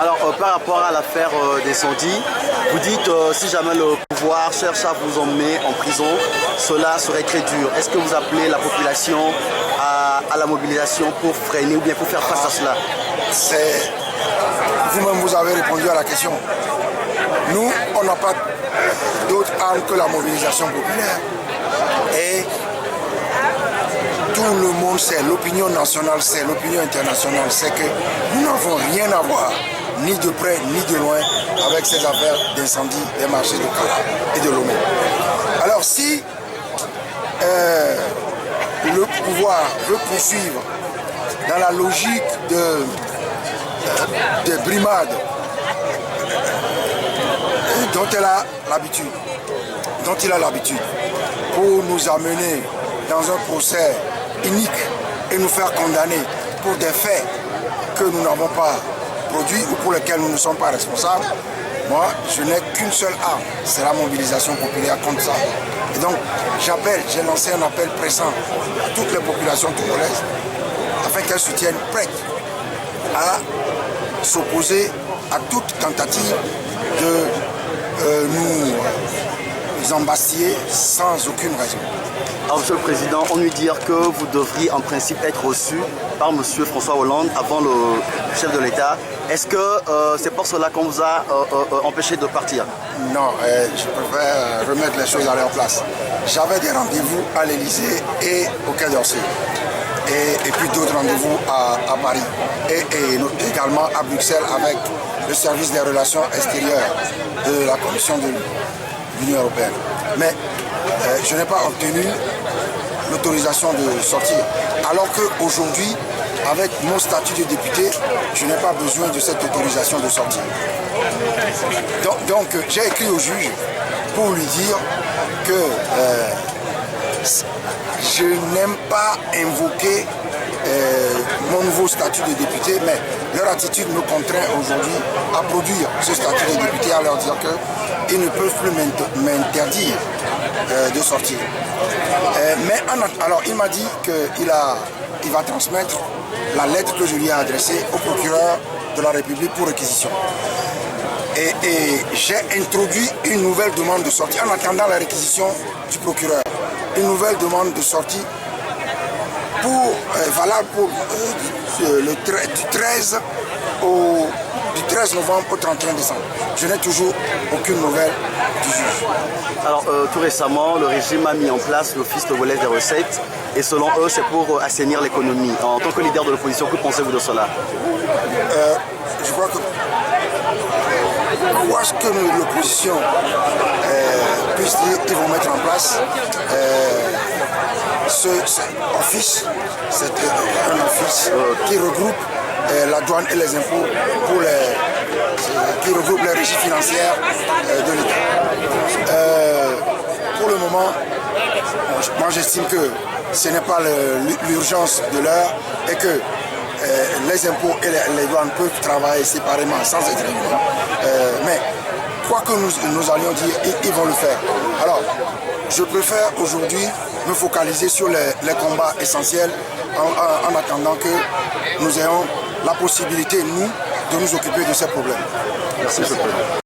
Alors, par rapport à l'affaire d'incendie, vous dites si jamais le pouvoir cherche à vous emmener en prison, cela serait très dur. Est-ce que vous appelez la population à la mobilisation pour freiner ou bien pour faire face à cela? Vous-même, vous avez répondu à la question. Nous, on n'a pas d'autre arme que la mobilisation populaire. Et tout le monde sait, l'opinion nationale sait, l'opinion internationale sait que nous n'avons rien à voir, ni de près ni de loin, avec ces affaires d'incendie des marchés de Kala et de Lomé. Alors si le pouvoir veut poursuivre dans la logique de brimade dont il a l'habitude, pour nous amener dans un procès unique et nous faire condamner pour des faits que nous n'avons pas produits ou pour lesquels nous ne sommes pas responsables, moi je n'ai qu'une seule arme, c'est la mobilisation populaire contre ça. Et donc j'ai lancé un appel pressant à toutes les populations togolaises afin qu'elles se tiennent prêtes à s'opposer à toute tentative de nous embastiller sans aucune raison. Alors, Monsieur le Président, on lui dit que vous devriez en principe être reçu par Monsieur François Hollande avant le chef de l'État. Est-ce que c'est pour cela qu'on vous a empêché de partir? Non, je préfère remettre les choses à leur place. J'avais des rendez-vous à l'Élysée et au Quai d'Orsay. Et puis d'autres rendez-vous à Paris et également à Bruxelles avec le service des relations extérieures de la Commission de l'Union européenne. Mais je n'ai pas obtenu l'autorisation de sortir. Alors qu'aujourd'hui, avec mon statut de député, je n'ai pas besoin de cette autorisation de sortir. Donc j'ai écrit au juge pour lui dire que je n'aime pas invoquer mon nouveau statut de député, mais leur attitude me contraint aujourd'hui à produire ce statut de député, à leur dire qu'ils ne peuvent plus m'interdire de sortir. Alors il m'a dit qu'il va transmettre la lettre que je lui ai adressée au procureur de la République pour réquisition. Et j'ai introduit une nouvelle demande de sortie en attendant la réquisition du procureur. Une nouvelle demande de sortie valable pour du 13 novembre au 31 décembre. Je n'ai toujours aucune nouvelle du juge. Alors, tout récemment, le régime a mis en place l'Office togolais des recettes et selon eux, c'est pour assainir l'économie. En tant que leader de l'opposition, que pensez-vous de cela? Je crois que quoi que l'opposition puisse dire, ils vont mettre en place ce office, c'est un office qui regroupe la douane et les impôts qui regroupe les régies financières de l'État. Pour le moment, moi j'estime que ce n'est pas l'urgence de l'heure et que les impôts et les douanes peuvent travailler séparément sans être réunis. Mais quoi que nous allions dire, ils vont le faire. Alors, je préfère aujourd'hui me focaliser sur les combats essentiels en attendant que nous ayons la possibilité, nous, de nous occuper de ces problèmes. Merci, M. le Président.